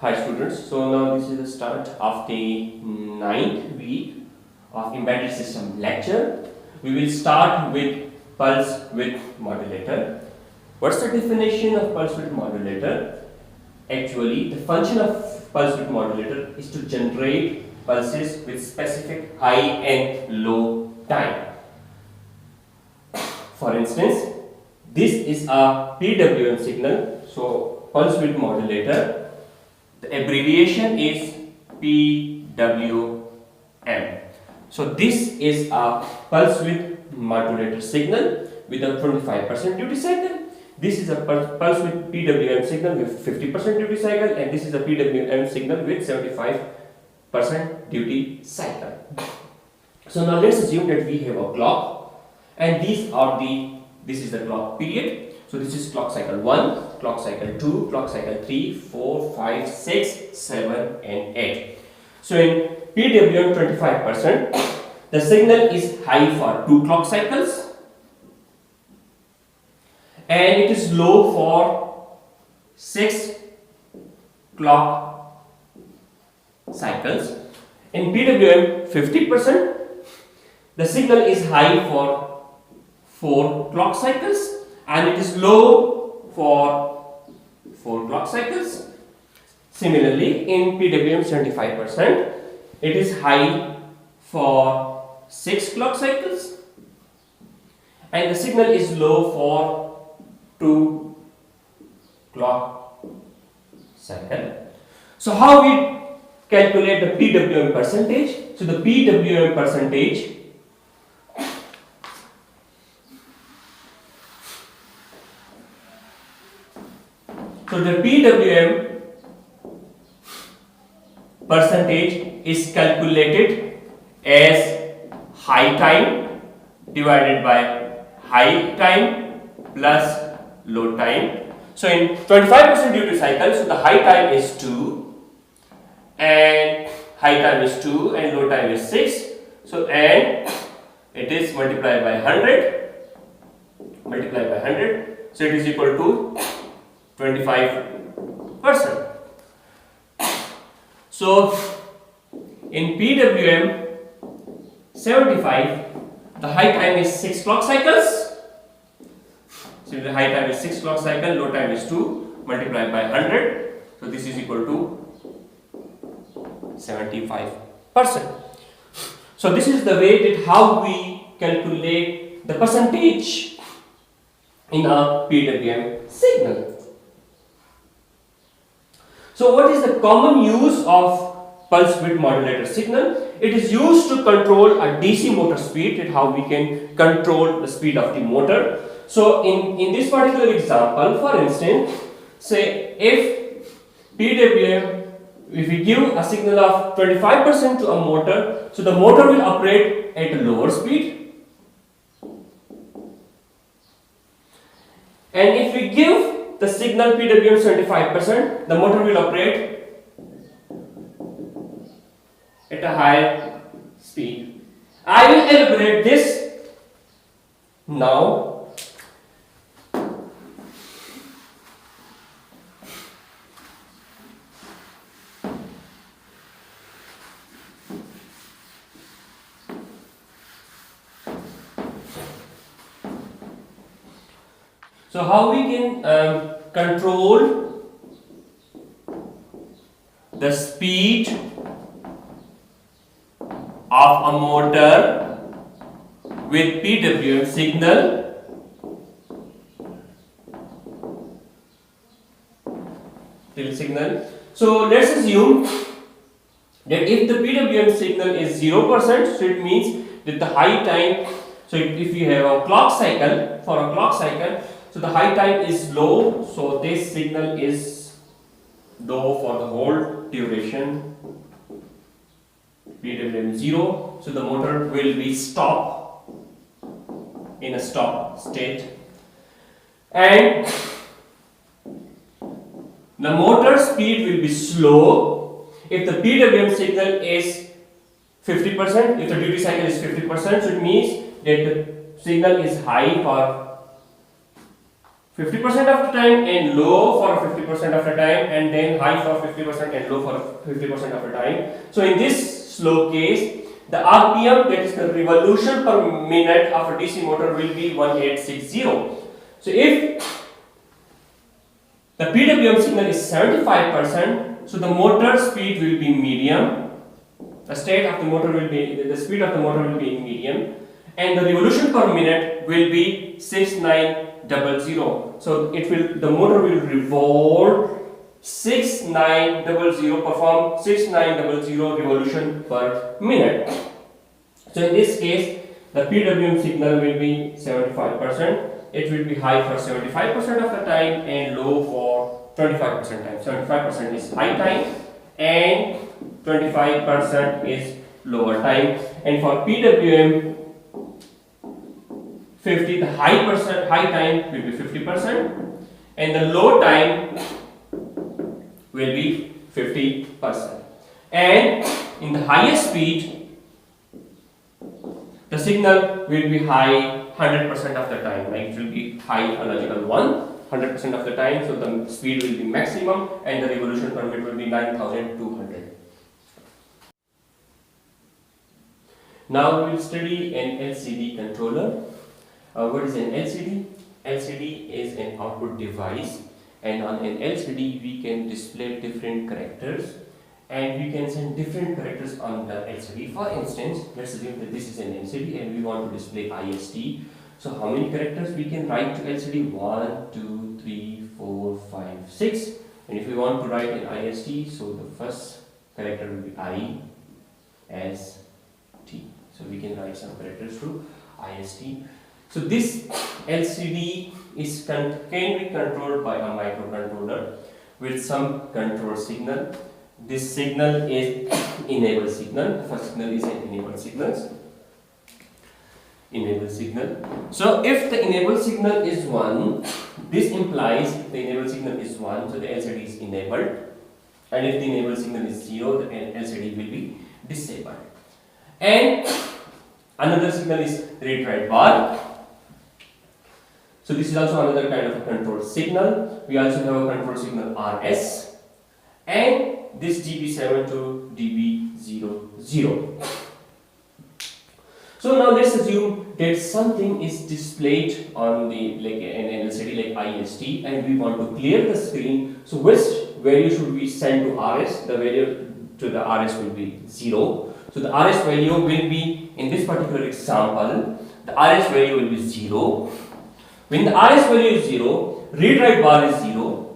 Hi students, so now this is the start of the ninth week of embedded system lecture. We will start with pulse width modulator. What's the definition of pulse width modulator? Actually, the function of pulse width modulator is to generate pulses with specific high and low time. For instance, this is a PWM signal, so pulse width modulator. The abbreviation is PWM. So this is a pulse width modulator signal with a 25% duty cycle. This is a pulse width PWM signal with 50% duty cycle, and this is a PWM signal with 75% duty cycle. So now let's assume that we have a clock, and this is the clock period. So this is clock cycle 1, clock cycle 2, clock cycle 3, 4, 5, 6, 7 and 8. So in PWM 25%, the signal is high for 2 clock cycles and it is low for 6 clock cycles. In PWM 50%, the signal is high for 4 clock cycles and it is low for 4 clock cycles. Similarly, in PWM 75%, it is high for 6 clock cycles and the signal is low for 2 clock cycle. So how we calculate the PWM percentage? So the PWM percentage percentage is calculated as high time divided by high time plus low time. So in 25% duty cycle, so the high time is 2 and low time is 6. So and it is multiplied by 100. So it is equal to 25%. So in PWM 75, the high time is 6 clock cycles. So the high time is 6 clock cycle, low time is 2 multiplied by 100. So this is equal to 75%. So this is the way that how we calculate the percentage in a PWM signal. So what is the common use of pulse width modulator signal? It is used to control a DC motor speed, and how we can control the speed of the motor. So in this particular example, for instance, say if we give a signal of 25% to a motor, so the motor will operate at a lower speed. And if we give the signal PWM 75%, the motor will operate at a higher speed. I will elaborate this now. So how we can control the speed of a motor with PWM signal? So let's assume that if the PWM signal is 0%, so it means that the high time, so if you have a clock cycle, for a clock cycle, so the high time is low, so this signal is low for the whole duration. PWM 0, so the motor will be stop in a stop state, and the motor speed will be slow if the PWM signal is 50%, if the duty cycle is 50%, so it means that the signal is high for 50% of the time and low for 50% of the time, and then high for 50% and low for 50% of the time. So in this slow case, the RPM, that is the revolution per minute of a DC motor, will be 1860. So if the PWM signal is 75%, so the motor speed will be medium. The speed of the motor will be in medium, and the revolution per minute will be 6900. So the motor will revolve 6900, perform 6900 revolution per minute. So in this case, the PWM signal will be 75%. It will be high for 75% of the time and low for 25% time. 75% is high time and 25% is lower time. And for PWM 50, the high time will be 50% and the low time will be 50%. And in the highest speed, the signal will be high 100% of the time, like it will be high logical 100% of the time. So the speed will be maximum and the revolution per minute will be 9200. Now we will study an LCD controller. What is an LCD? LCD is an output device, and on an LCD we can display different characters and we can send different characters on the LCD. For instance, let's assume that this is an LCD and we want to display IST. So how many characters we can write to LCD? 1, 2, 3, 4, 5, 6. And if we want to write an IST, so the first character will be IST. So we can write some characters to IST. So this LCD can be controlled by a microcontroller with some control signal. This signal is enable signal. The first signal is an enable signal. So if the enable signal is 1, this implies the enable signal is 1, so the LCD is enabled. And if the enable signal is 0, the LCD will be disabled. And another signal is read write bar. So this is also another kind of a control signal. We also have a control signal RS and this DB7 to DB00. So now let's assume that something is displayed on the an LCD like IST, and we want to clear the screen. So which value should we send to RS? The value to the RS will be 0. So the RS value will be, in this particular example, the RS value will be 0. When the RS value is 0, read write bar is 0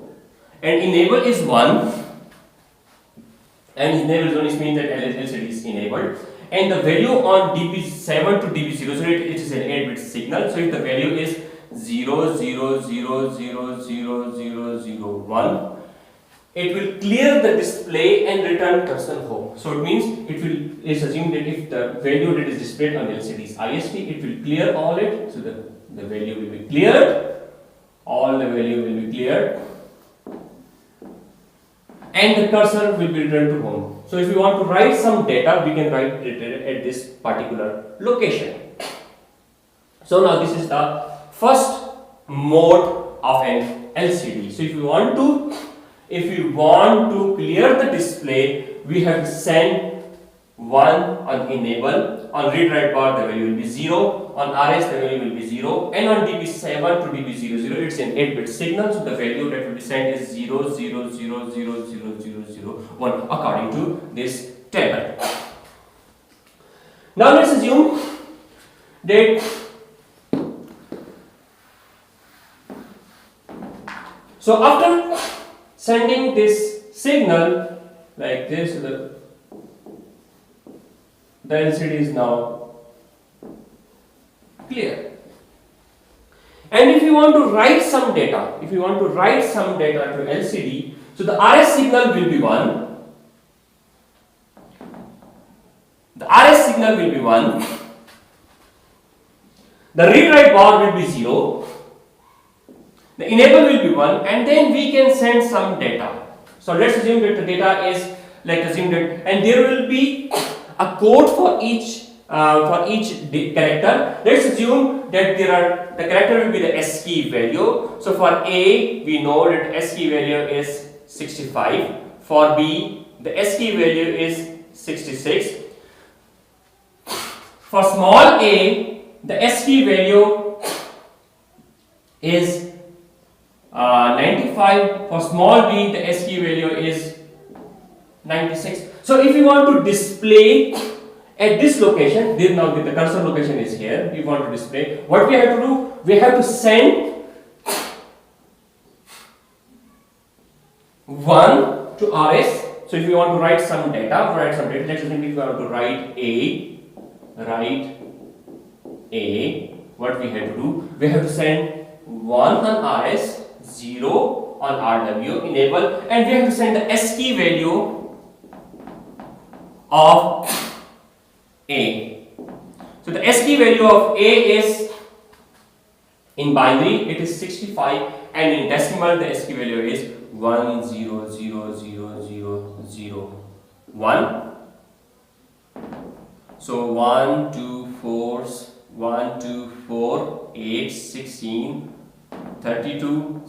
and enable is 1, and enable is 1 means that LCD is enabled, and the value on DB7 to DB0, so it is an 8-bit signal. So if the value is 0, 0, 0, 0, 0, 0, 0, 1, it will clear the display and return person home. So it means it's assumed that if the value that is displayed on LCD is IST, it will clear all it. So the value will be cleared, all the value will be cleared, and the cursor will be returned to home. So if we want to write some data, we can write it at this particular location. So now this is the first mode of an LCD. So if we want to clear the display, we have to send 1 on enable. On read write bar the value will be 0, on RS the value will be 0, and on DB7 to DB00 it's an 8-bit signal, so the value that will be sent is 0, 0, 0, 0, 0, 0, 0, 1 according to this table. Now let's assume that so after sending this signal like this, the LCD is now clear. And if you want to write some data, to LCD, so the RS signal will be 1. The read write bar will be 0. The enable will be 1, and then we can send some data. So let's assume that the data is and there will be a code for each for each character. Let's assume that the character will be the ASCII value. So for A, we know that ASCII value is 65. For B, the ASCII value is 66. For small a, the ASCII value is 95. For small b, the ASCII value is 96. So if you want to display at this location, now the cursor location is here, we want to display, what we have to do? We have to send 1 to RS. So if you want to write some data, let's assume if you want to write A, what we have to do? We have to send 1 on RS, 0 on RW, enable, and we have to send the ASCII value of A. So the ASCII value of A is, in binary it is 65, and in decimal the ASCII value is 100001. So 1, 2, 4, 8, 16, 32,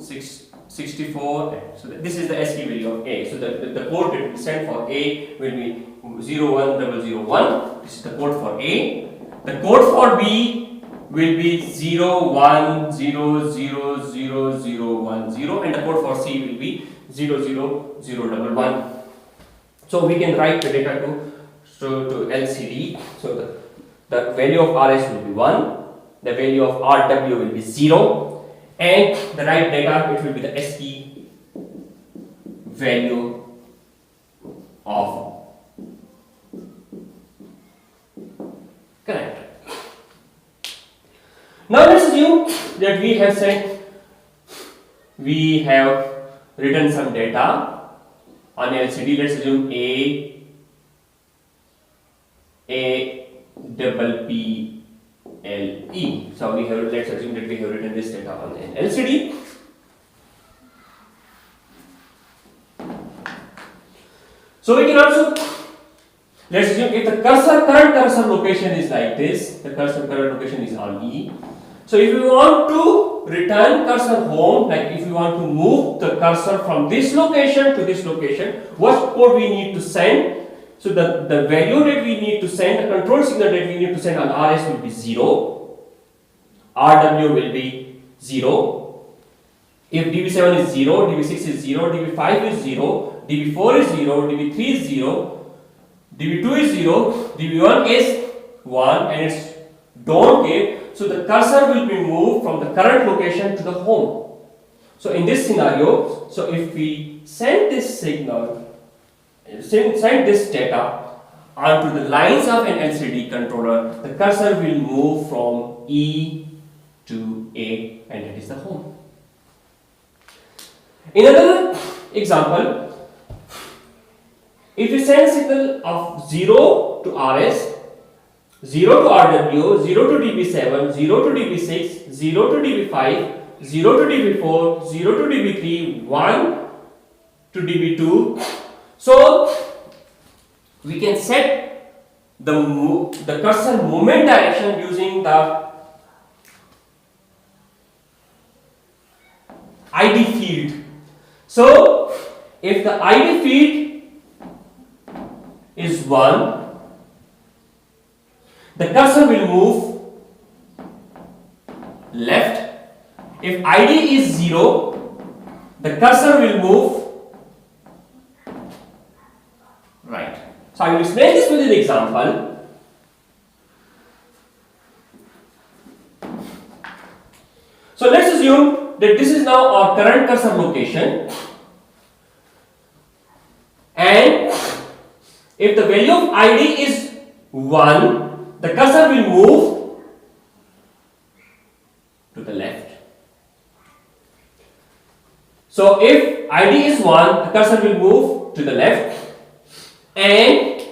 64. So this is the ASCII value of A. So the code that we send for A will be 01001. This is the code for A. The code for B will be 01000010, and the code for C will be 00011. So we can write the data to LCD. So the value of RS will be 1, the value of RW will be 0, and the right data, it will be the ASCII value of correct. Now let's assume that we have written some data on LCD. Let's assume APPLE. So let's assume that we have written this data on an LCD. So we can also, let's assume if the current cursor location is like this, the current location is on E. So if we want to return cursor home, like if we want to move the cursor from this location to this location, what code we need to send? So the value that we need to send, the control signal that we need to send on RS will be 0, RW will be 0. If DB7 is 0, DB6 is 0, DB5 is 0, DB4 is 0, DB3 is 0, DB2 is 0, DB1 is 1, and it's don't gate. So the cursor will be moved from the current location to the home. So in this scenario, so if we send this signal, send this data onto the lines of an LCD controller, the cursor will move from E to A, and it is the home. In another example, if you send a signal of 0 to RS, 0 to RW, 0 to DB7, 0 to DB6, 0 to DB5, 0 to DB4, 0 to DB3, 1 to DB2. So we can set the cursor movement direction using the ID field. So if the ID field is 1, the cursor will move left. If ID is 0, the cursor will move right. So I will explain this with an example. So let's assume that this is now our current cursor location, and if the value of ID is 1, the cursor will move to the left. So if ID is 1, the cursor will move to the left, and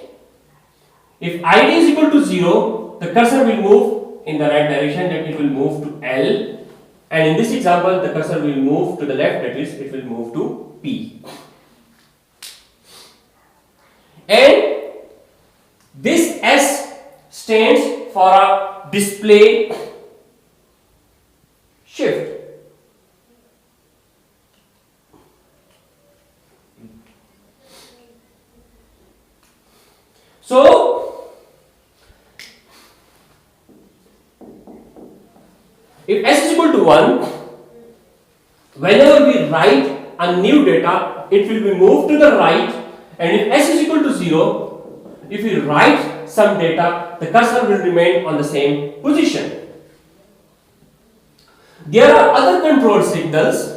if ID is equal to 0, the cursor will move in the right direction, that it will move to L, and in this example the cursor will move to the left, that is it will move to P. And this S stands for a display shift. So if s is equal to 1, whenever we write a new data, it will be moved to the right, and if s is equal to 0, if we write some data, the cursor will remain on the same position. There are other control signals.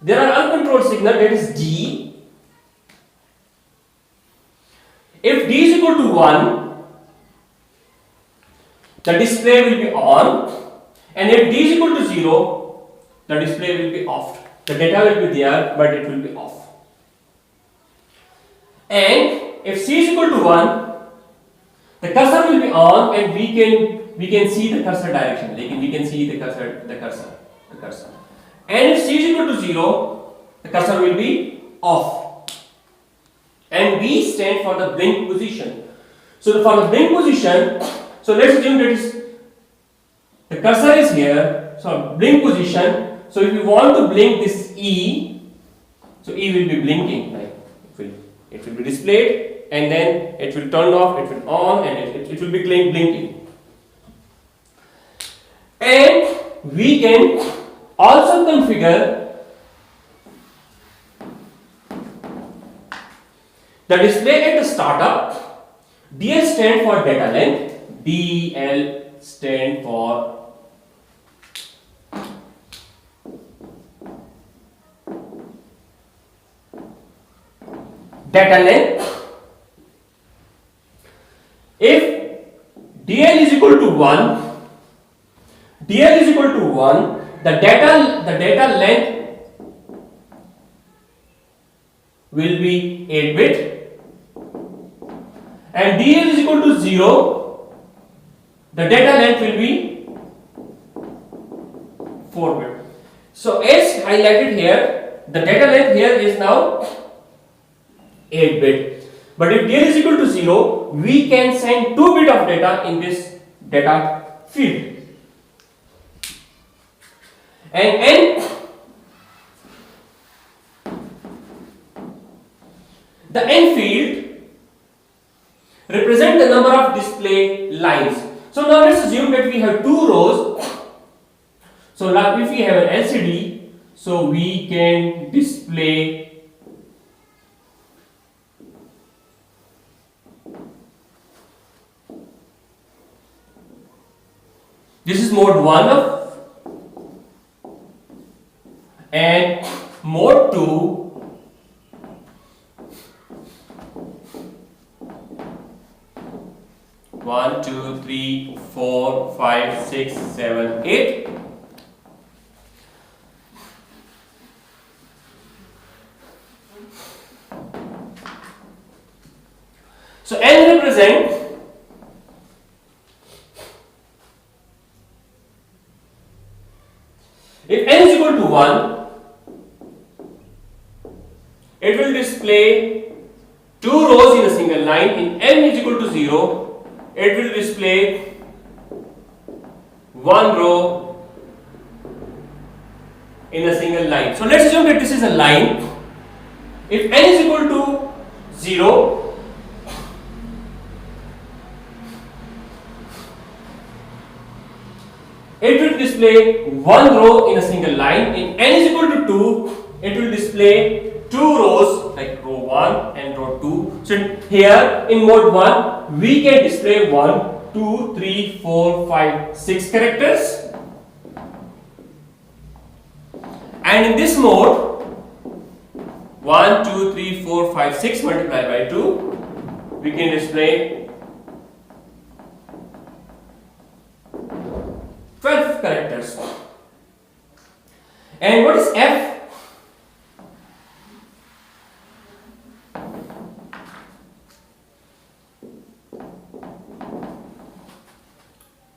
There are uncontrolled signal, that is D. If D is equal to 1, the display will be on, and if D is equal to 0, the display will be off. The data will be there, but it will be off. And if C is equal to 1, the cursor will be on, and we can see the cursor direction. Like we can see the cursor. And if C is equal to 0, the cursor will be off. And B stands for the blink position. So for the blink position, so let's assume that is the cursor is here. So blink position. So if you want to blink this E, so E will be blinking, like it will be displayed, and then it will turn off, it will on, and it will be blinking. And we can also configure the display at the startup. DL stand for data length. DL stand for data length. If DL is equal to 1, the data length will be 8-bit, and DL is equal to 0, the data length will be 4-bit. So as highlighted here, the data length here is now 8-bit. But if DL is equal to 0, we can send 2-bit of data in this data field. And N, the N field represent the number of display lines. So now let's assume that we have 2 rows. So now if we have an LCD, so we can display this is mode 1 of, and mode 2 1, 2, 3, 4, 5, 6, 7, 8. So N represent if N is equal to 1, it will display 2 rows in a single line. In N is equal to 0, it will display 1 row in a single line. So let's assume that this is a line. If N is equal to 0, it will display 1 row in a single line. In N is equal to 2, it will display 2 rows, like row 1 and row 2. So here in mode 1, we can display 1, 2, 3, 4, 5, 6 characters. And in this mode, 1, 2, 3, 4, 5, 6 multiplied by 2, we can display 12 characters. And what is F?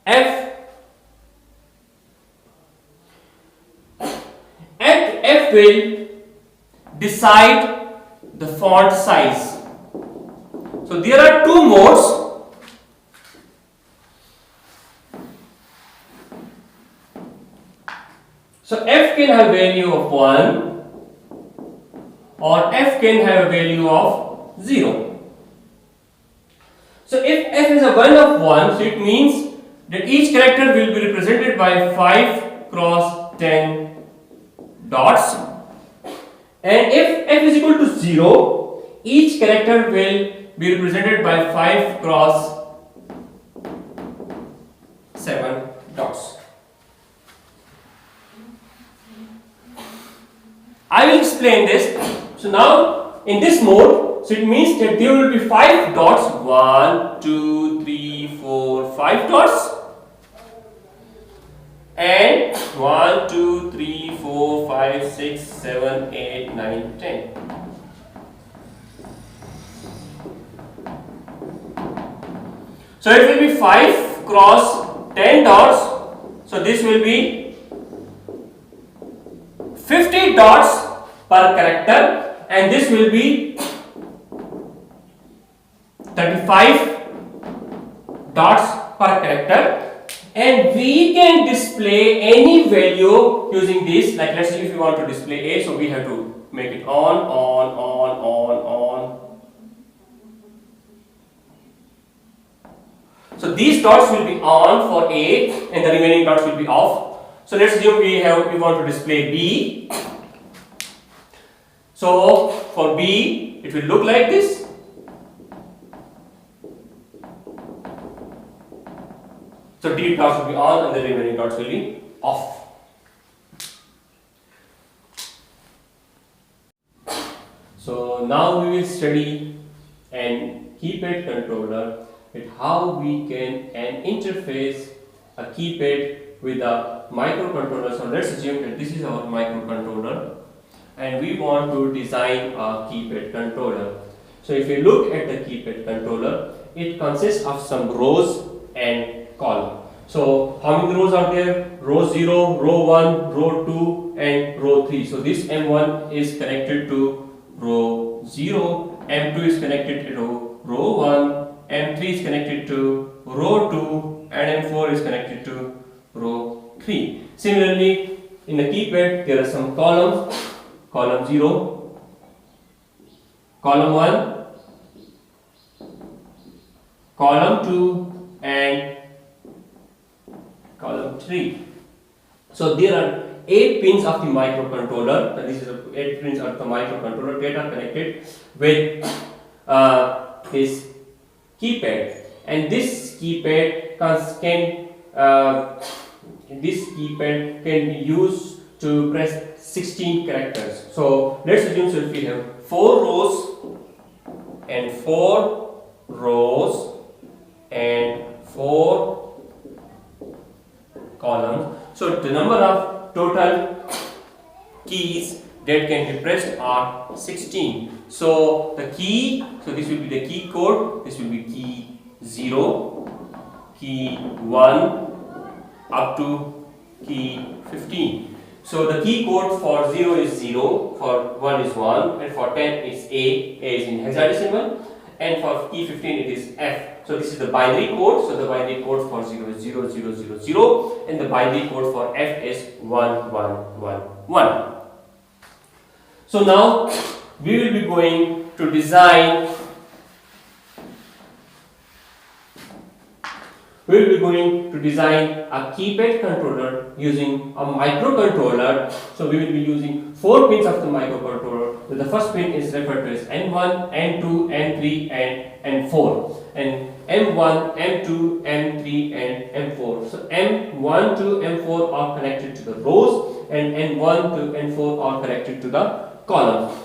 F F will decide the font size. So there are two modes. So F can have value of 1 or F can have a value of 0. So if F is a value of 1, so it means that each character will be represented by 5 cross 10 dots, and if F is equal to 0, each character will be represented by 5 cross 7 dots. I will explain this. So now in this mode, so it means that there will be 5 dots, 1, 2, 3, 4, 5 dots, and 1, 2, 3, 4, 5, 6, 7, 8, 9, 10. So it will be 5 cross 10 dots. So this will be 50 dots per character, and this will be 35 dots per character. And we can display any value using this. Like let's say if you want to display A, so we have to make it on. So these dots will be on for A and the remaining dots will be off. So let's assume we want to display B. So for B, it will look like this. So D dots will be on and the remaining dots will be off. So now we will study an keypad controller with how we can interface a keypad with a microcontroller. So let's assume that this is our microcontroller and we want to design a keypad controller. So if you look at the keypad controller, it consists of some rows and column. So how many rows are there? Row 0, row 1, row 2 and row 3. So this M1 is connected to row 0, M2 is connected to row 1, M3 is connected to row 2 and M4 is connected to row 3. Similarly, in the keypad there are some columns. Column 0, column 1, column 2 and column 3. So there are 8 pins of the microcontroller. This is 8 pins of the microcontroller that are connected with this keypad, and this keypad can be used to press 16 characters. So let's assume if we have 4 rows and 4 rows and 4 columns. So the number of total keys that can be pressed are 16. So the key, so this will be the key code, this will be key 0, key 1 up to key 15. So the key code for 0 is 0, for 1 is 1 and for 10 is A is in hexadecimal, and for key 15 it is F. So this is the binary code. So the binary code for 0 is 0, 0, 0, 0 and the binary code for F is 1, 1, 1, 1. So now we will be going to design a keypad controller using a microcontroller. So we will be using 4 pins of the microcontroller. So the first pin is referred to as N1, N2, N3 and N4. And M1, M2, M3 and M4. So M1 to M4 are connected to the rows and N1 to N4 are connected to the columns.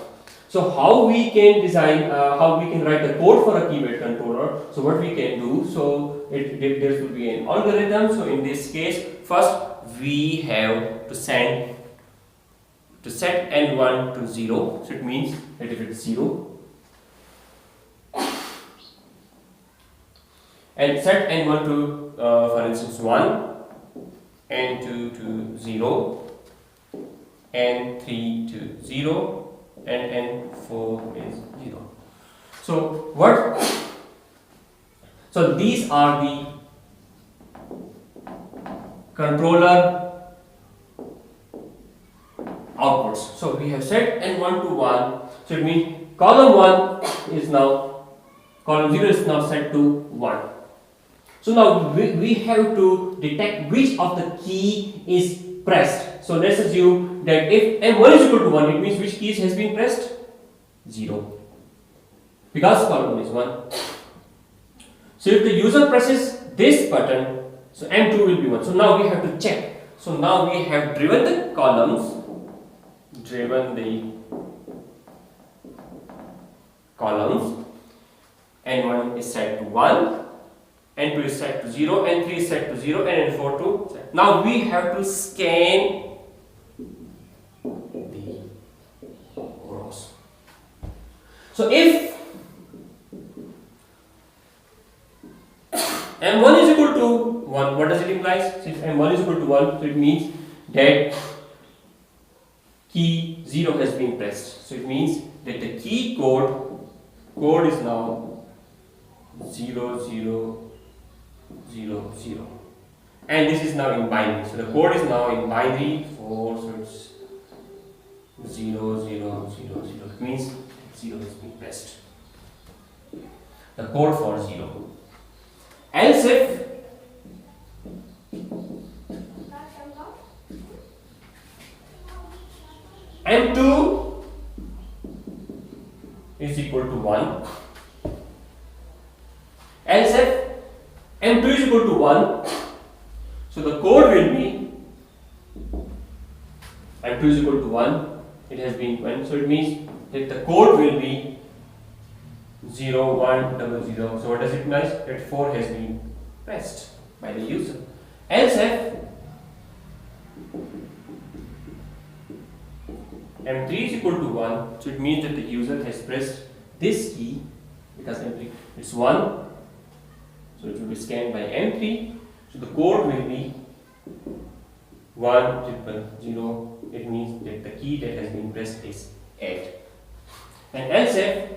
So how we can design, how we can write the code for a keypad controller. So what we can do, so there will be an algorithm. So in this case, first we have to set N1 to 0. So it means that if it's 0, and set N1 to for instance 1, N2 to 0, N3 to 0 and N4 is 0. So what? So these are the controller outputs. So we have set N1 to 1. So it means column 1 is now, column 0 is now set to 1. So now we have to detect which of the key is pressed. So let's assume that if M1 is equal to 1, it means which keys has been pressed? 0. Because column 1 is 1. So if the user presses this button, so M2 will be 1. So now we have to check. So now we have driven the columns, N1 is set to 1, N2 is set to 0, N3 is set to 0, and N4 to set. Now we have to scan the rows. So if M1 is equal to 1, what does it imply? So if M1 is equal to 1, so it means that key 0 has been pressed. So it means that the key code is now 0 0 0 0, and this is now in binary. So the code is now in binary 4, so it's 0 0 0 0. It means 0 has been pressed. The code for 0. Else if M2 is equal to 1, else if M2 is equal to 1, so the code will be M2 is equal to 1, it has been 1, so it means that the code will be 0 1 0 0. So what does it mean? That 4 has been pressed by the user. Else if M3 is equal to 1, so it means that the user has pressed this key, because M3 is 1, so it will be scanned by M3, so the code will be 1 0 0. It means that the key that has been pressed is 8. And else if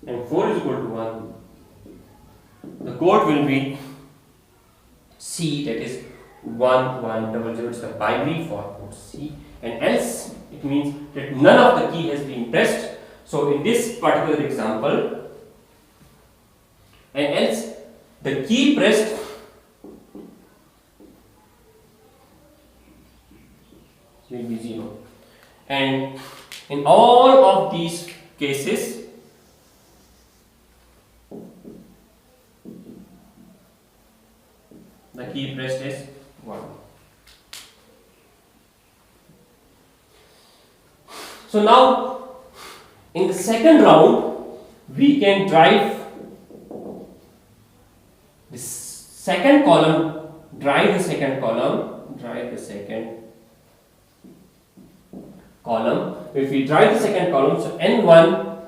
M4 is equal to 1, the code will be C, that is 1 1 0 0. It's the binary for code C, and else it means that none of the key has been pressed. So in this particular example, and else the key pressed will be 0, and in all of these cases the key pressed is 1. So now in the second round we can drive the second column, drive the second column. If we drive the second column, so N1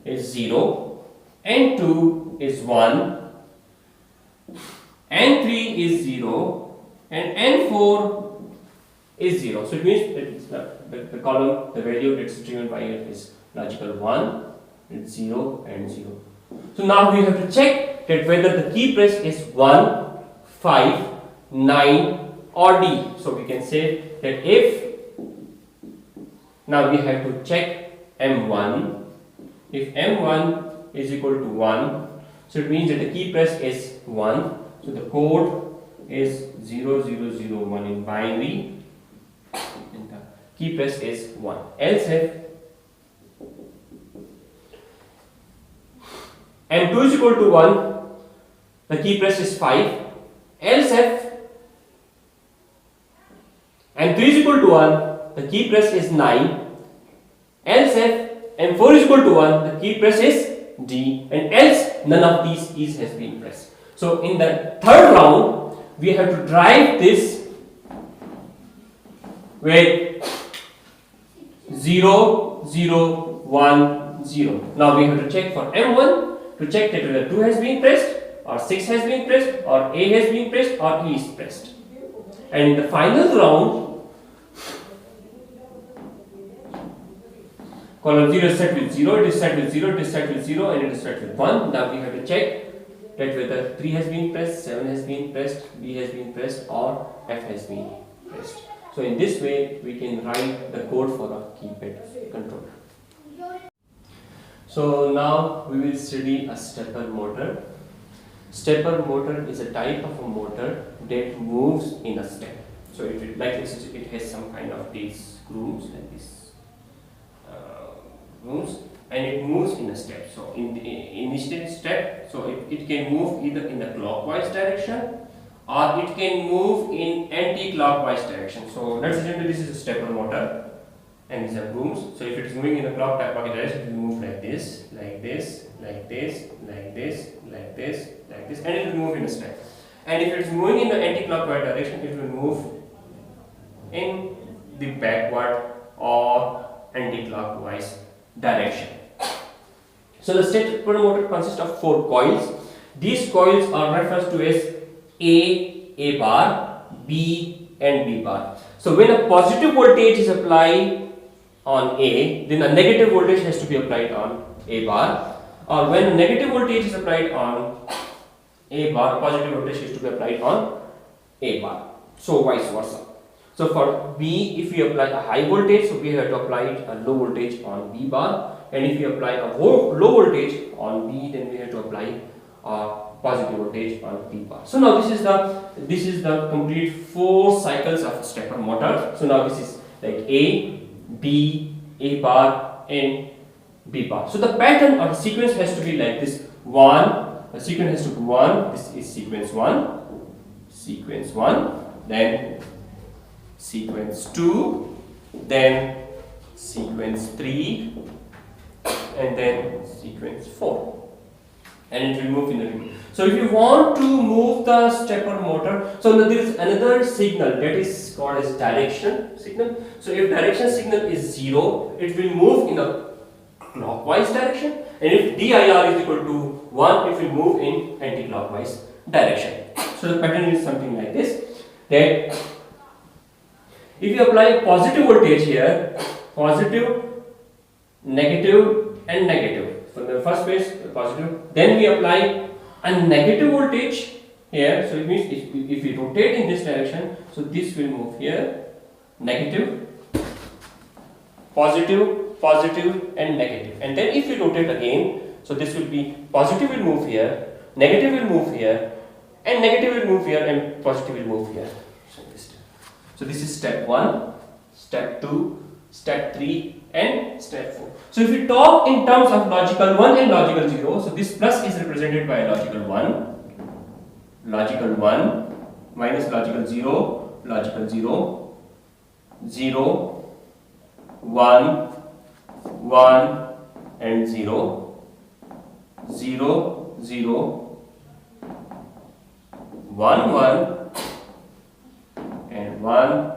is 0, N2 is 1, N3 is 0, and N4 is 0. So it means that the column, the value that's driven by it is logical 1, it's 0 and 0. So now we have to check that whether the key press is 1, 5, 9 or D. So we can say that if, now we have to check M1. If M1 is equal to 1, so it means that the key press is 1. So the code is 0 0 0 1 in binary, and the key press is 1. Else if M2 is equal to 1, the key press is 5. Else if M3 is equal to 1, the key press is 9. Else if M4 is equal to 1, the key press is D, and else none of these keys has been pressed. So in the third round we have to drive this with 0 0 1 0. Now we have to check for M1 to check that whether 2 has been pressed, or 6 has been pressed, or A has been pressed, or E is pressed. And in the final round, column 0 is set with 0, it is set with 0, it is set with 0, and it is set with 1. Now we have to check that whether 3 has been pressed, 7 has been pressed, B has been pressed, or F has been pressed. So in this way, we can write the code for a keypad controller. So now we will study a stepper motor. Stepper motor is a type of a motor that moves in a step. So it has some kind of these grooves like this grooves, and it moves in a step. So in the initial step, so it can move either in the clockwise direction or it can move in anti-clockwise direction. So let's assume that this is a stepper motor and these are grooves. So if it is moving in a clockwise direction, it will move like this, like this, like this, like this, like this, like this, and it will move in a step. And if it is moving in the anti-clockwise direction, it will move in the backward or anti-clockwise direction. So the stepper motor consists of 4 coils. These coils are referred to as A bar, B and B bar. So when a positive voltage is applied on A, then a negative voltage has to be applied on A bar, or when a negative voltage is applied on A bar, positive voltage has to be applied on A bar. So vice versa. So for B, if we apply a high voltage, so we have to apply a low voltage on B bar, and if we apply a low voltage on B, then we have to apply a positive voltage on B bar. So now this is the complete 4 cycles of stepper motor. So now this is like A, B, A bar and B bar. So the pattern or the sequence has to be like this. The sequence has to be 1, this is sequence 1, then sequence 2, then sequence 3, and then sequence 4, and it will move in the beginning. So if you want to move the stepper motor, so there is another signal that is called as direction signal. So if direction signal is 0, it will move in a clockwise direction, and if dir is equal to 1, it will move in anti-clockwise direction. So the pattern is something like this, that if you apply a positive voltage here, positive, negative and negative. So the first phase positive, then we apply a negative voltage here. So it means if we rotate in this direction, so this will move here, negative, positive, positive and negative. And then if we rotate again, so this will be positive will move here, negative will move here, and negative will move here, and positive will move here. So this is step 1, step 2, step 3 and step 4. So if we talk in terms of logical 1 and logical 0, so this plus is represented by logical 1 minus logical 0, logical 0, 0, 1, 1 and 0, 0, 0, 1, 1 and 1,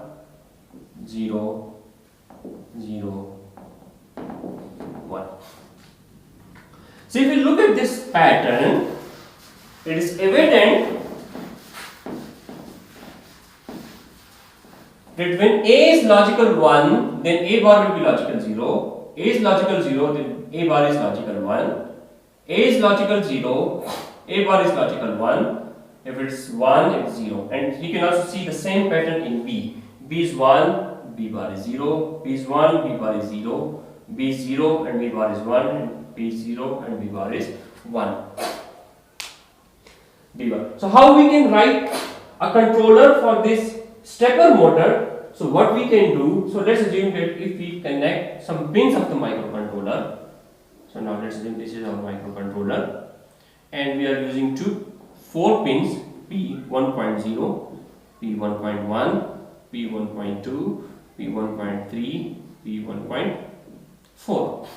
0, 0, 1. So if you look at this pattern, it is evident that when A is logical 1, then A bar will be logical 0. A is logical 0, then A bar is logical 1. A is logical 0, A bar is logical 1. If it's 1, it's 0. And you can also see the same pattern in B. B is 1, B bar is 0. B is 1, B bar is 0. B is 0 and B bar is 1. And B is 0 and B bar is 1. B bar. So how we can write a controller for this stepper motor? So what we can do, so let's assume that if we connect some pins of the microcontroller. So now let's assume this is our microcontroller and we are using 4 pins, P1.0, P1.1, P1.2, P1.3, P1.4.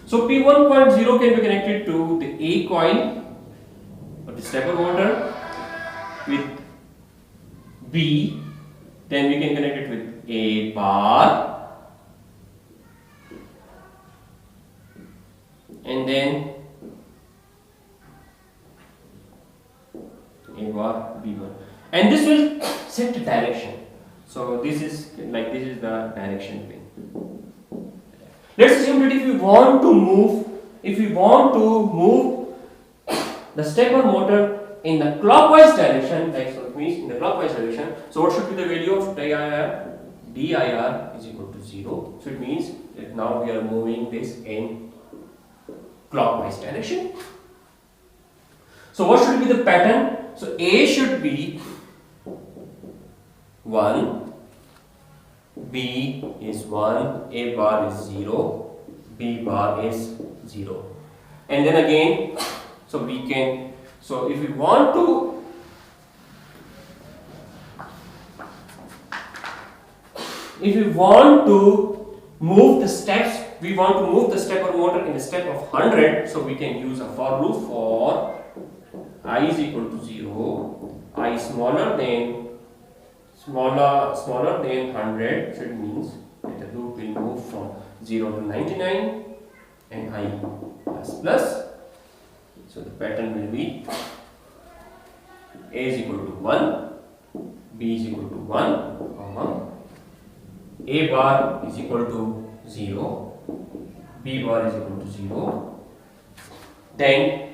So P1.0 can be connected to the A coil of the stepper motor with B, then we can connect it with A bar, and then and this will set the direction. So this is the direction pin. Let's assume that if we want to move the stepper motor in the clockwise direction, like so it means in the clockwise direction. So what should be the value of DIR? DIR is equal to 0. So it means that now we are moving this in clockwise direction. So what should be the pattern? So A should be 1, B is 1, A bar is 0, B bar is 0. And then again, so if we want to move the steps, we want to move the stepper motor in a step of 100, so we can use a for loop for I is equal to 0, I smaller than 100, so it means that the loop will move from 0 to 99 and I plus. So the pattern will be A is equal to 1, B is equal to 1, A bar is equal to 0, B bar is equal to 0. Then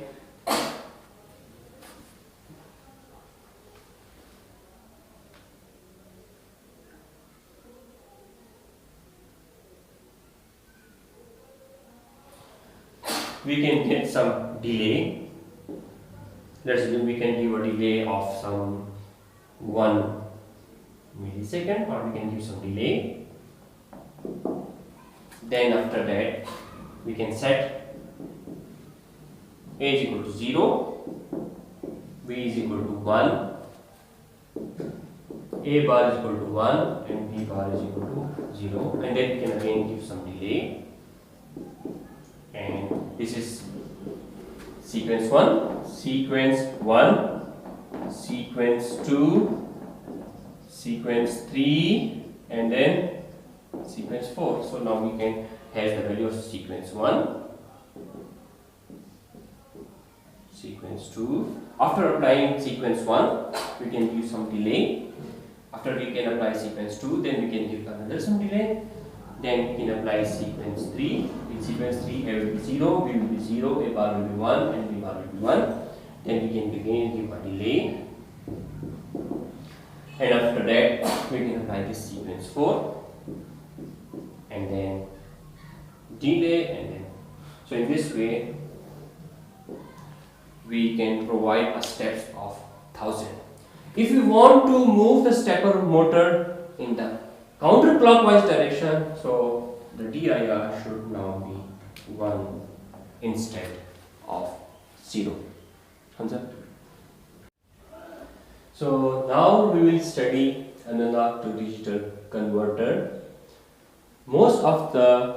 we can get some delay. Let's assume we can give a delay of some 1 millisecond, or we can give some delay. Then after that we can set A is equal to 0, B is equal to 1, A bar is equal to 1 and B bar is equal to 0, and then we can again give some delay. And this is sequence 1, sequence 1, sequence 2, sequence 3, and then sequence 4. So now we can have the value of sequence 1, sequence 2. After applying sequence 1, we can give some delay. After we can apply sequence 2, then we can give another some delay. Then we can apply sequence 3. In sequence 3, A will be 0, B will be 0, A bar will be 1, and B bar will be 1. Then we can again give a delay. And after that, we can apply this sequence 4. And then delay, and then. So in this way, we can provide a steps of 1000. If we want to move the stepper motor in the counterclockwise direction, so the DIR should now be 1 instead of 0. So now we will study analog to digital converter. Most of the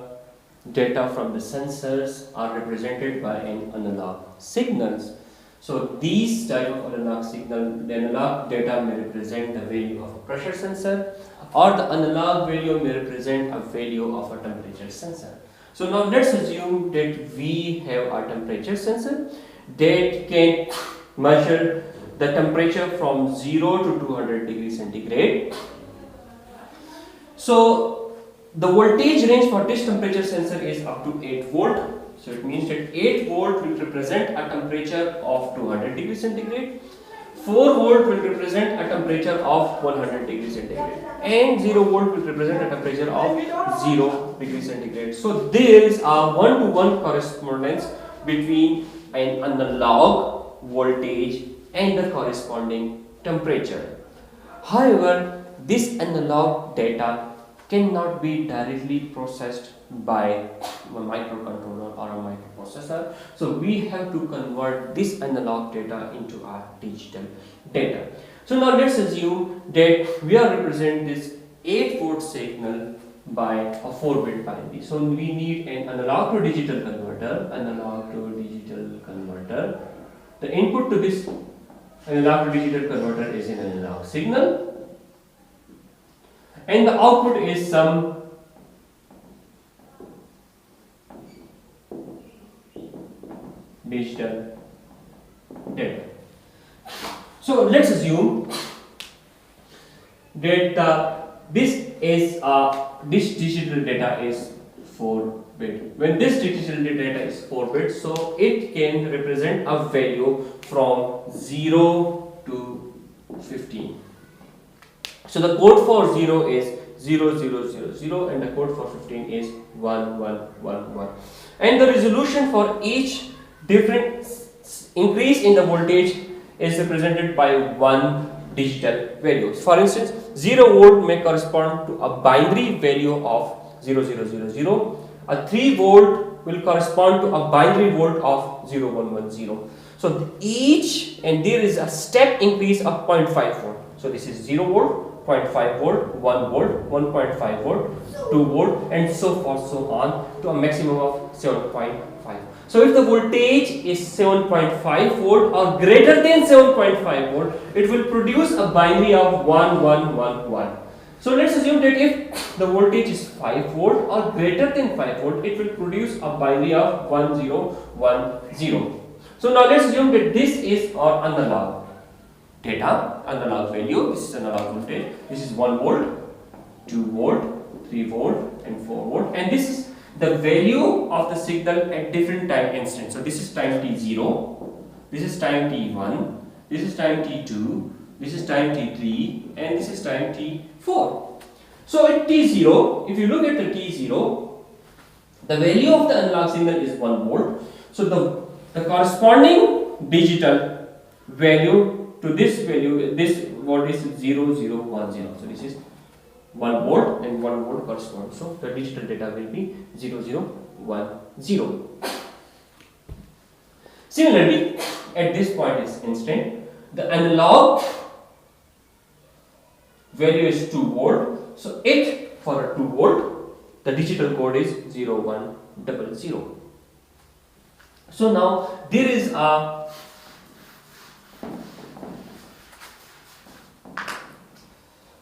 data from the sensors are represented by an analog signals. So these type of analog signal, the analog data may represent the value of a pressure sensor, or the analog value may represent a value of a temperature sensor. So now let's assume that we have a temperature sensor that can measure the temperature from 0 to 200 degrees centigrade. So the voltage range for this temperature sensor is up to 8 volt. So it means that 8 volt will represent a temperature of 200 degrees centigrade, 4 volt will represent a temperature of 100 degrees centigrade, and 0 volt will represent a temperature of 0 degrees centigrade. So there is a one-to-one correspondence between an analog voltage and the corresponding temperature. However, this analog data cannot be directly processed by a microcontroller or a microprocessor. So we have to convert this analog data into our digital data. So now let's assume that we are representing this 8 volt signal by a 4-bit binary. So we need an analog to digital converter, The input to this analog to digital converter is an analog signal, and the output is some digital data. So let's assume that this digital data is 4 bit. When this digital data is 4 bit, so it can represent a value from 0 to 15. So the code for 0 is 0000 and the code for 15 is 1111. And the resolution for each different increase in the voltage is represented by one digital value. For instance, 0 volt may correspond to a binary value of 0000. A 3 volt will correspond to a binary volt of 0110. So each, and there is a step increase of 0.5 volt. So this is 0 volt, 0.5 volt, 1 volt, 1.5 volt, 2 volt, and so forth, so on, to a maximum of 7.5. So if the voltage is 7.5 volt or greater than 7.5 volt, it will produce a binary of 1111. So let's assume that if the voltage is 5 volt or greater than 5 volt, it will produce a binary of 1010. So now let's assume that this is our analog data, analog value. This is analog voltage. This is 1 volt, 2 volt, 3 volt, and 4 volt. And this is the value of the signal at different time instants. So this is time t0, this is time t1, this is time t2, this is time t3, and this is time t4. So at t0, if you look at the t0, the value of the analog signal is 1 volt. So the corresponding digital value to this value, this volt is 0010. So this is 1 volt and 1 volt corresponds. So the digital data will be 0010. Similarly, at this point is instant, the analog value is 2 volt. So it, for a 2 volt, the digital code is 0100. So now there is a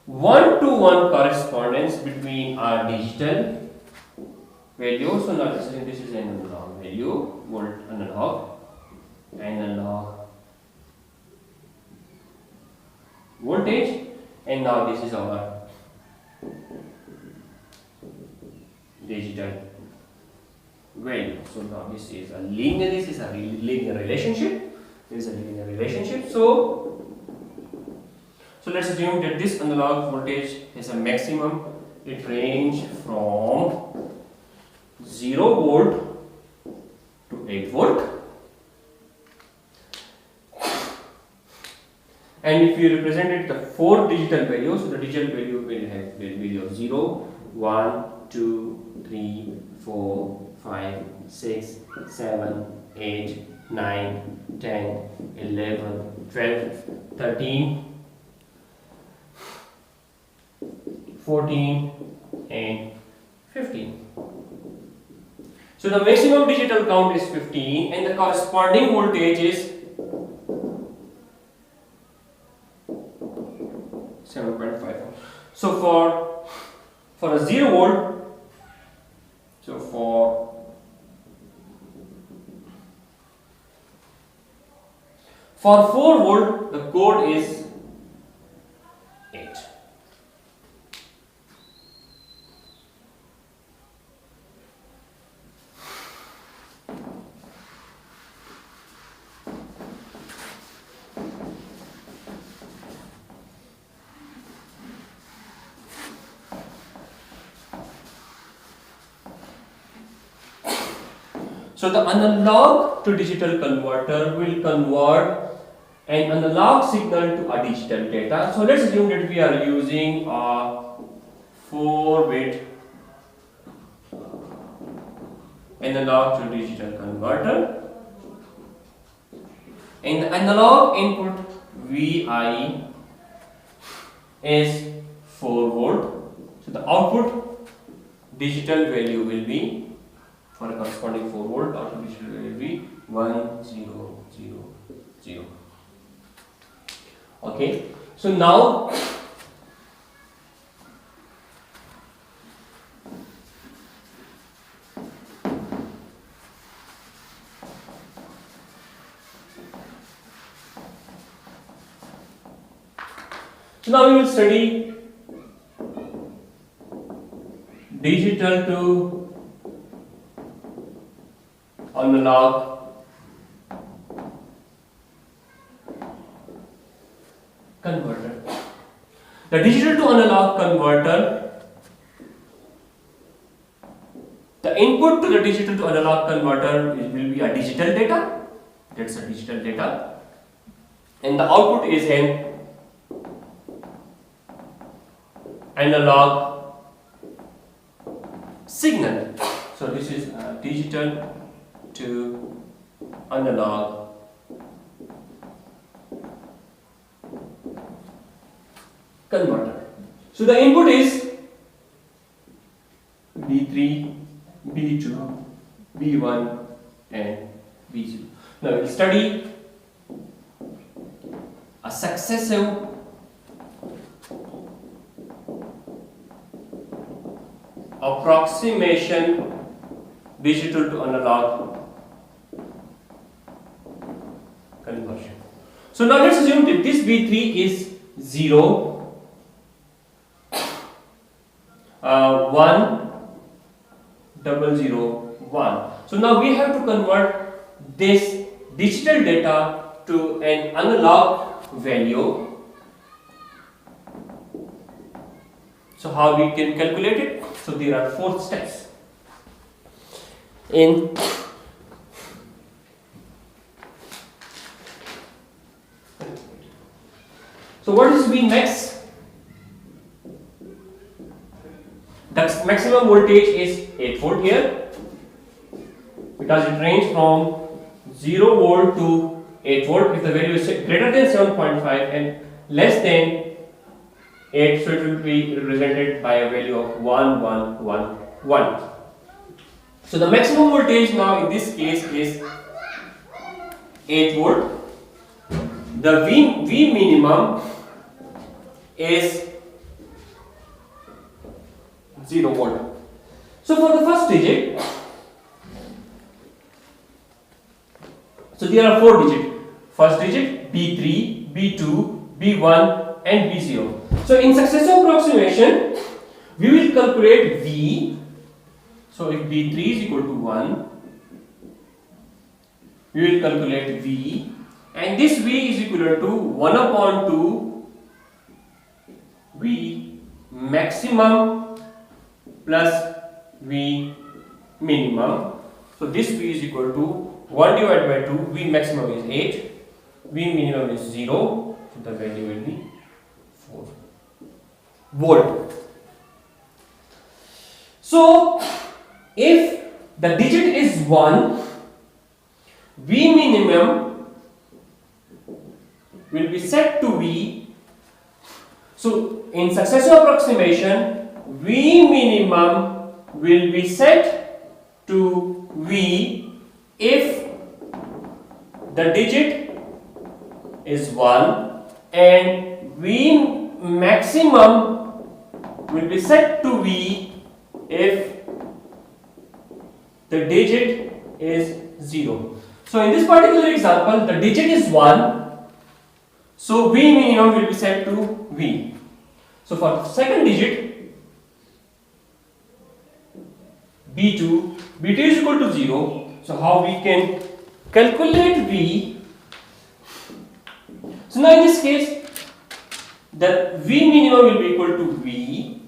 one-to-one correspondence between our digital value. So now this is an analog value, volt analog voltage, and now this is our digital value. So now this is a linear relationship. This is a linear relationship. So let's assume that this analog voltage has a maximum. It ranges from 0 volt to 8 volt. And if you represent it the 4 digital values, so the digital value will have value of 0, 1, 2, 3, 4, 5, 6, 7, 8, 9, 10, 11, 12, 13, 14 and 15. So the maximum digital count is 15 and the corresponding voltage is 7.5. So for a 0 volt, so for 4 volt, the code is 8. So the analog to digital converter will convert an analog signal to a digital data. So let's assume that we are using a 4-bit analog to digital converter, and the analog input Vi is 4 volt. So the output digital value will be, for a corresponding 4 volt, output digital value will be 1000. Okay, so now we will study digital to analog converter. The digital to analog converter, the input to the digital to analog converter will be a digital data, that's a digital data, and the output is an analog signal. So this is digital to analog converter. So the input is B3, B2, B1 and B0. Now we will study a successive approximation digital to analog conversion. So now let's assume that this B3 is 0, 1, 0, 1. So now we have to convert this digital data to an analog value. So how we can calculate it? So there are 4 steps. So what is Vmax? The maximum voltage is 8 volt here, because it ranges from 0 volt to 8 volt. If the value is greater than 7.5 and less than 8, so it will be represented by a value of 1, 1, 1, 1. So the maximum voltage now in this case is 8 volt. The V minimum is 0 volt. So for the first digit, so there are 4 digits. First digit B3, B2, B1 and B0. So in successive approximation, we will calculate V. So if B3 is equal to 1, we will calculate V, and this V is equal to 1 upon 2 V maximum plus V minimum. So this V is equal to 1 divided by 2, V maximum is 8, V minimum is 0, so the value will be 4 volt. So if the digit is 1, V minimum will be set to V. So in successive approximation, V minimum will be set to V if the digit is 1 and V maximum will be set to V if the digit is 0. So in this particular example, the digit is 1, so V minimum will be set to V. So for the second digit B2 is equal to 0. So how we can calculate V? So now in this case, the V minimum will be equal to V,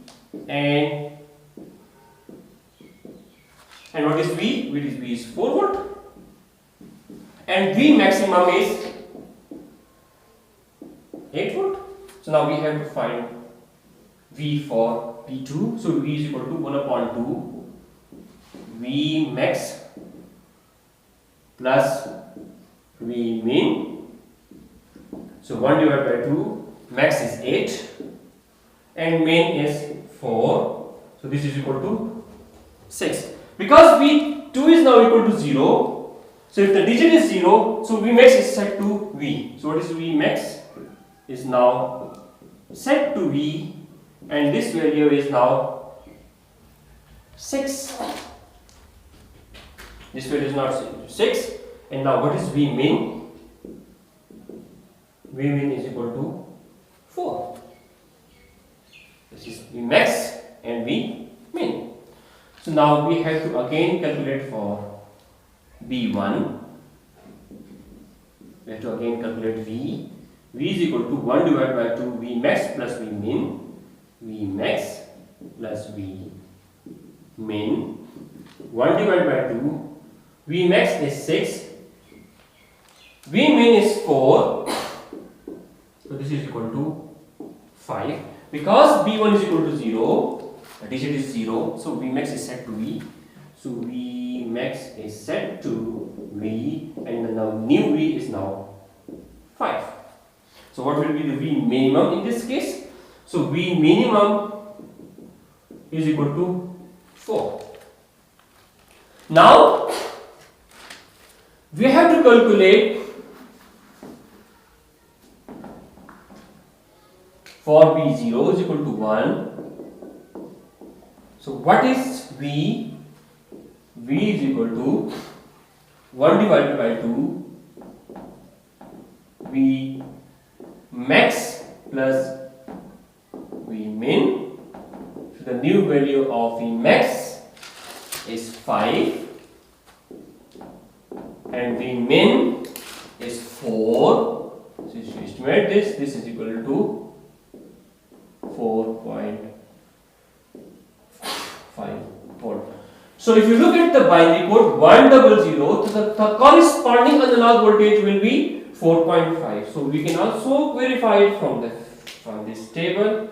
and what is V? V is 4 volt, and V maximum is 8 volt. So now we have to find V for P2. So V is equal to 1 upon 2 V max plus V min. So 1 divided by 2, max is 8 and min is 4. So this is equal to 6. Because V2 is now equal to 0, so if the digit is 0, so V max is set to V. So what is V max? Is now set to V, and this value is now 6. This value is now 6, and now what is V min? V min is equal to 4. This is V max and V min. So now we have to again calculate for V1. We have to again calculate V. V is equal to 1 divided by 2 V max plus V min. V max plus V min. 1 divided by 2. V max is 6. V min is 4. So this is equal to 5. Because V1 is equal to 0, the digit is 0, so V max is set to V. So V max is set to V, and the now new V is now 5. So what will be the V minimum in this case? So V minimum is equal to 4. Now we have to calculate for V0 is equal to 1. So what is V? V is equal to 1 divided by 2 V max plus V min. So the new value of V max is 5 and V min is 4. So if you estimate this is equal to 4.5 volt. So if you look at the binary code 100, so the corresponding analog voltage will be 4.5. So we can also verify it from this table.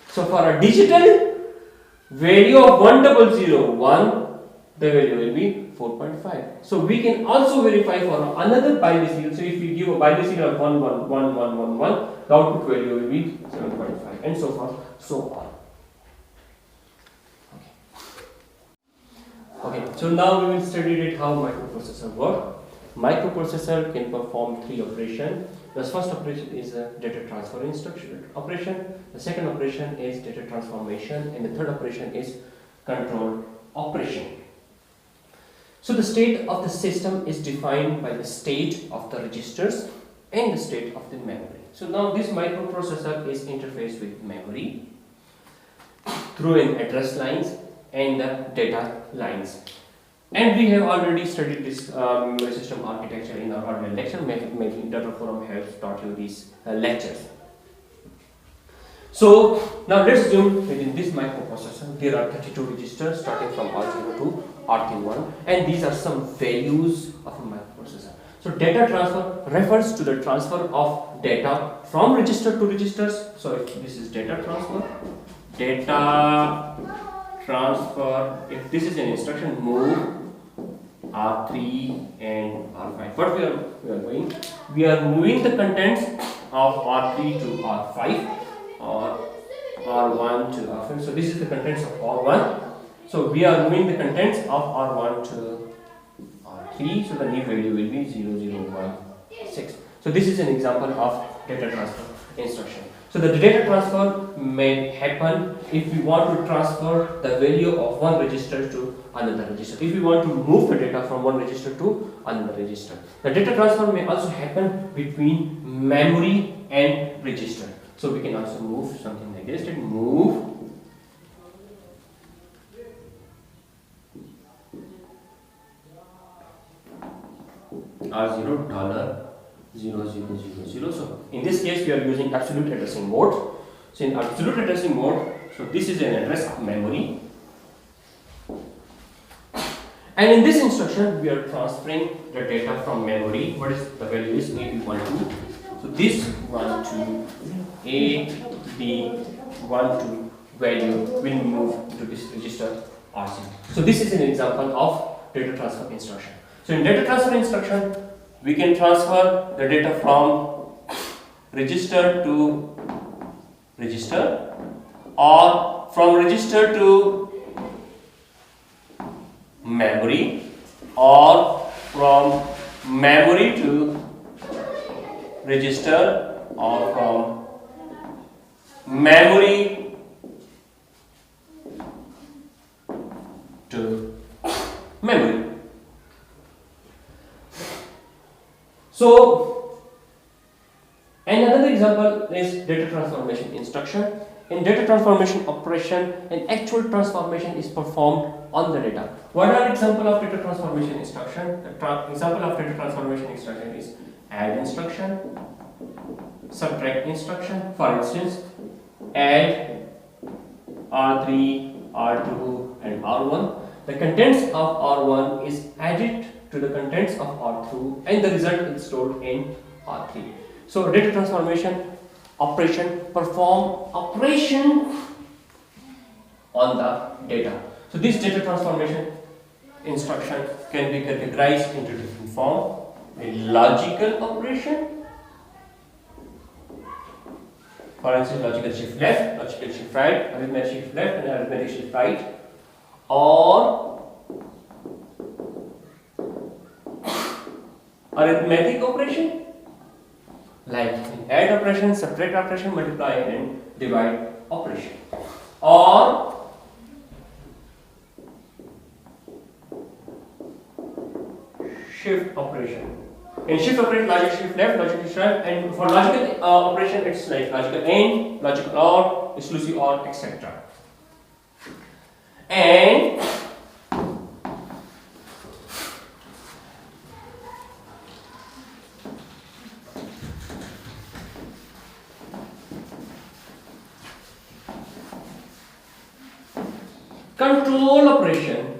So for a digital value of 1001, the value will be 4.5. So we can also verify for another binary serial. So if we give a binary serial of 111111, the output value will be 7.5, and so forth, so on. Okay, so now we will study how microprocessor work. Microprocessor can perform 3 operations. The first operation is a data transfer instruction operation. The second operation is data transformation, and the third operation is control operation. So the state of the system is defined by the state of the registers and the state of the memory. So now this microprocessor is interfaced with memory through an address lines and the data lines. And we have already studied this system architecture in our earlier lecture. Maybe Data Forum has taught you these lectures. So now let's assume that in this microprocessor there are 32 registers starting from R0 to R31, and these are some values of a microprocessor. So data transfer refers to the transfer of data from register to registers. So if this is data transfer, if this is an instruction, move R3 and R5. What we are doing? We are moving the contents of R3 to R5 or R1 to R5. So this is the contents of R1. So we are moving the contents of R1 to R3. So the new value will be 0016. So this is an example of data transfer instruction. So the data transfer may happen if we want to transfer the value of one register to another register. If we want to move the data from one register to another register. The data transfer may also happen between memory and register. So we can also move something like this. Move R0 $0000. So in this case we are using absolute addressing mode. So in absolute addressing mode, so this is an address of memory, and in this instruction we are transferring the data from memory. What is the value is AB12. So this 12 AB12 value will move to this register R0. So this is an example of data transfer instruction. So in data transfer instruction, we can transfer the data from register to register, or from register to memory, or from memory to register, or from memory to memory. So another example is data transformation instruction. In data transformation operation, an actual transformation is performed on the data. What are example of data transformation instruction? Example of data transformation instruction is add instruction, subtract instruction. For instance, add R3, R2 and R1. The contents of R1 is added to the contents of R2 and the result is stored in R3. So data transformation operation perform operation on the data. So this data transformation instruction can be categorized into different form. A logical operation, for instance, logical shift left, logical shift right, arithmetic shift left and arithmetic shift right, or arithmetic operation like add operation, subtract operation, multiply and divide operation, or shift operation. In shift operation, logical shift left, logical shift right, and for logical operation, it's like logical AND, logical OR, exclusive OR, etc. And control operation.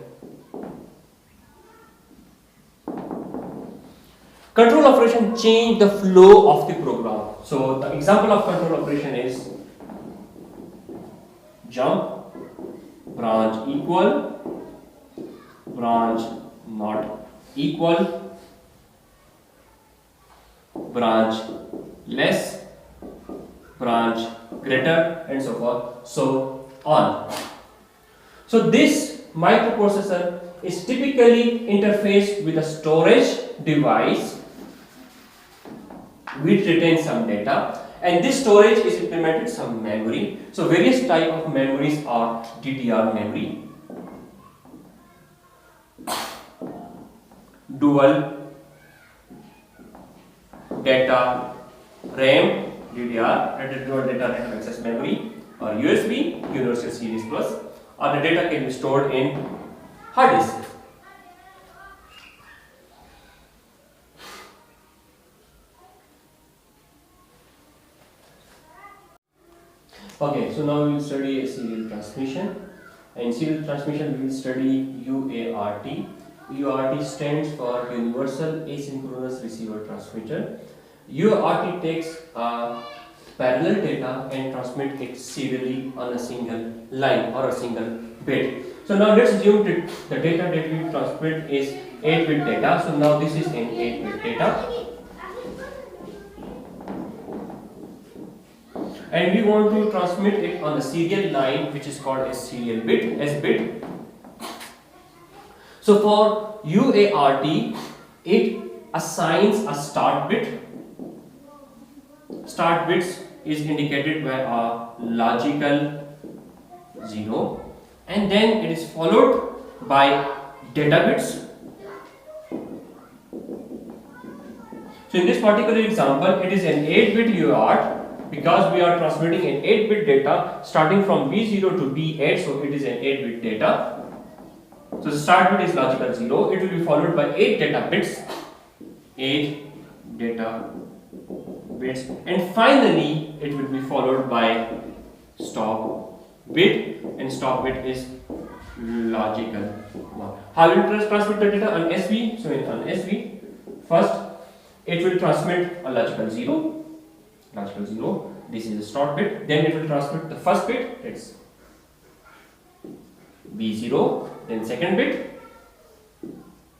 Control operation change the flow of the program. So the example of control operation is jump, branch equal, branch not equal, branch less, branch greater, and so forth, so on. So this microprocessor is typically interfaced with a storage device which retains some data, and this storage is implemented some memory. So various type of memories are DDR memory, dual data RAM DDR, dual data random access memory, or USB Universal Series Plus, or the data can be stored in hard disk. Okay, so now we will study a serial transmission. In serial transmission, we will study UART. UART stands for Universal Asynchronous Receiver Transmitter. UART takes parallel data and transmit it serially on a single line or a single bit. So now let's assume that the data that we transmit is 8-bit data. So now this is an 8-bit data, and we want to transmit it on the serial line, which is called a serial bit, S bit. So for UART, it assigns a start bit. Start bits is indicated by a logical 0, and then it is followed by data bits. So in this particular example, it is an 8-bit UART because we are transmitting an 8-bit data starting from B0 to B8, so it is an 8-bit data. So the start bit is logical 0, it will be followed by 8 data bits, 8 data bits, and finally it will be followed by stop bit, and stop bit is logical 1. How will it transmit the data on SV? So on SV, first it will transmit a logical 0, this is the start bit, then it will transmit the first bit, it's B0, then second bit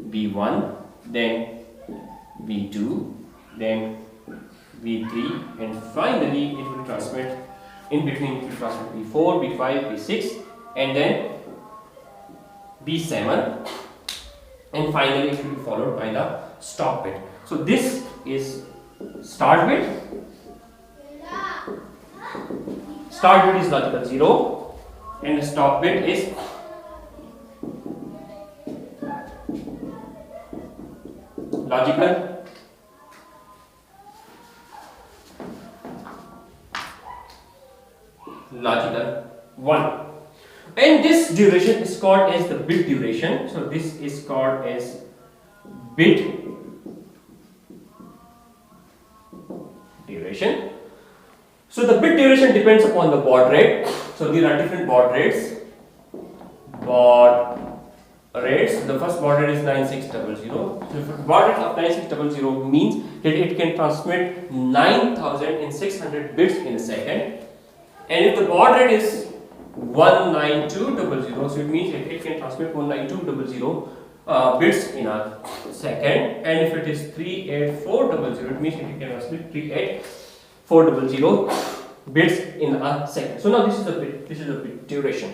B1, then B2, then B3, and finally it will transmit in between, it will transmit B4, B5, B6, and then B7, and finally it will be followed by the stop bit. So this is start bit. Start bit is logical 0 and the stop bit is logical this duration is called as the bit duration. So this is called as bit duration. So the bit duration depends upon the baud rate. So there are different baud rates. Baud rates. The first baud rate is 9600. So if the baud rate of 9600 means that it can transmit 9600 bits in a second. And if the baud rate is 19200, so it means it can transmit 19200 bits in a second. And if it is 38400, it means it can transmit 38400 bits in a second. So now this is the bit duration.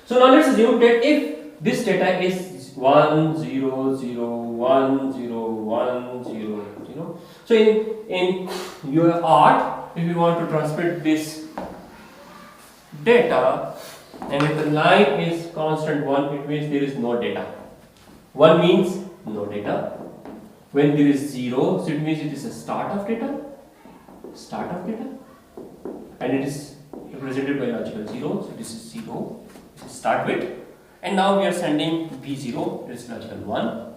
So now let's assume that if this data is 1001010. So in your art, if you want to transmit this data, and if the line is constant 1, it means there is no data. 1 means no data. When there is 0, so it means it is a start of data, and it is represented by logical 0. So this is 0, this is start bit, and now we are sending B0, this is logical 1,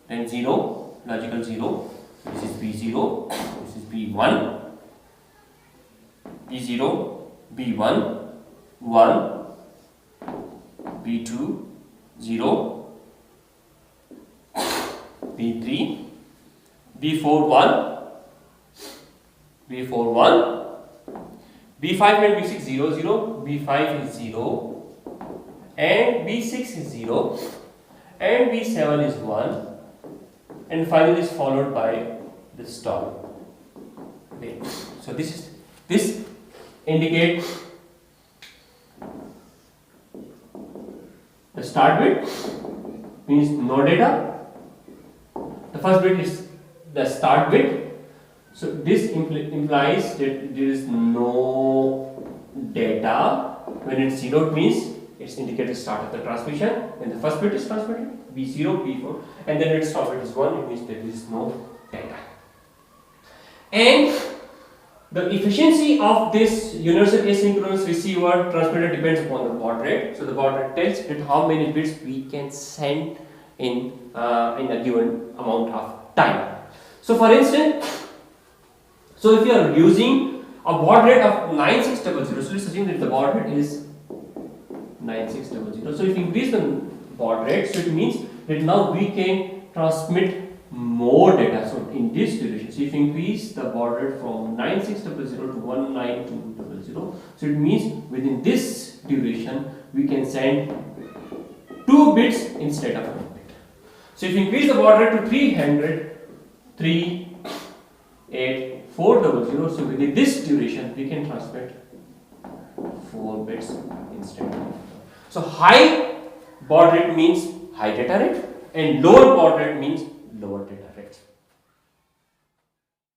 then 0, logical 0, this is B0, this is B1, B0, B1, 1, B2, 0, B3, B4, 1, B4, 1, B5 and B6, 0, 0, B5 is 0, and B6 is 0, and B7 is 1, and finally is followed by the stop bit. So this indicates the start bit, means no data. The first bit is the start bit. So this implies that there is no data. When it's 0, it means it's indicated the start of the transmission. When the first bit is transmitted, B0, B4, and then its stop bit is 1, it means that there is no data. And the efficiency of this universal asynchronous receiver transmitter depends upon the baud rate. So the baud rate tells that how many bits we can send in a given amount of time. So for instance, so if you are using a baud rate of 9600, so let's assume that the baud rate is 9600. So if you increase the baud rate, so it means that now we can transmit more data. So in this duration, so if you increase the baud rate from 9600 to 19200, so it means within this duration we can send 2 bits instead of 1 bit. So if you increase the baud rate to 38400, so within this duration we can transmit 4 bits instead of 1. So high baud rate means high data rate, and lower baud rate means lower data rate.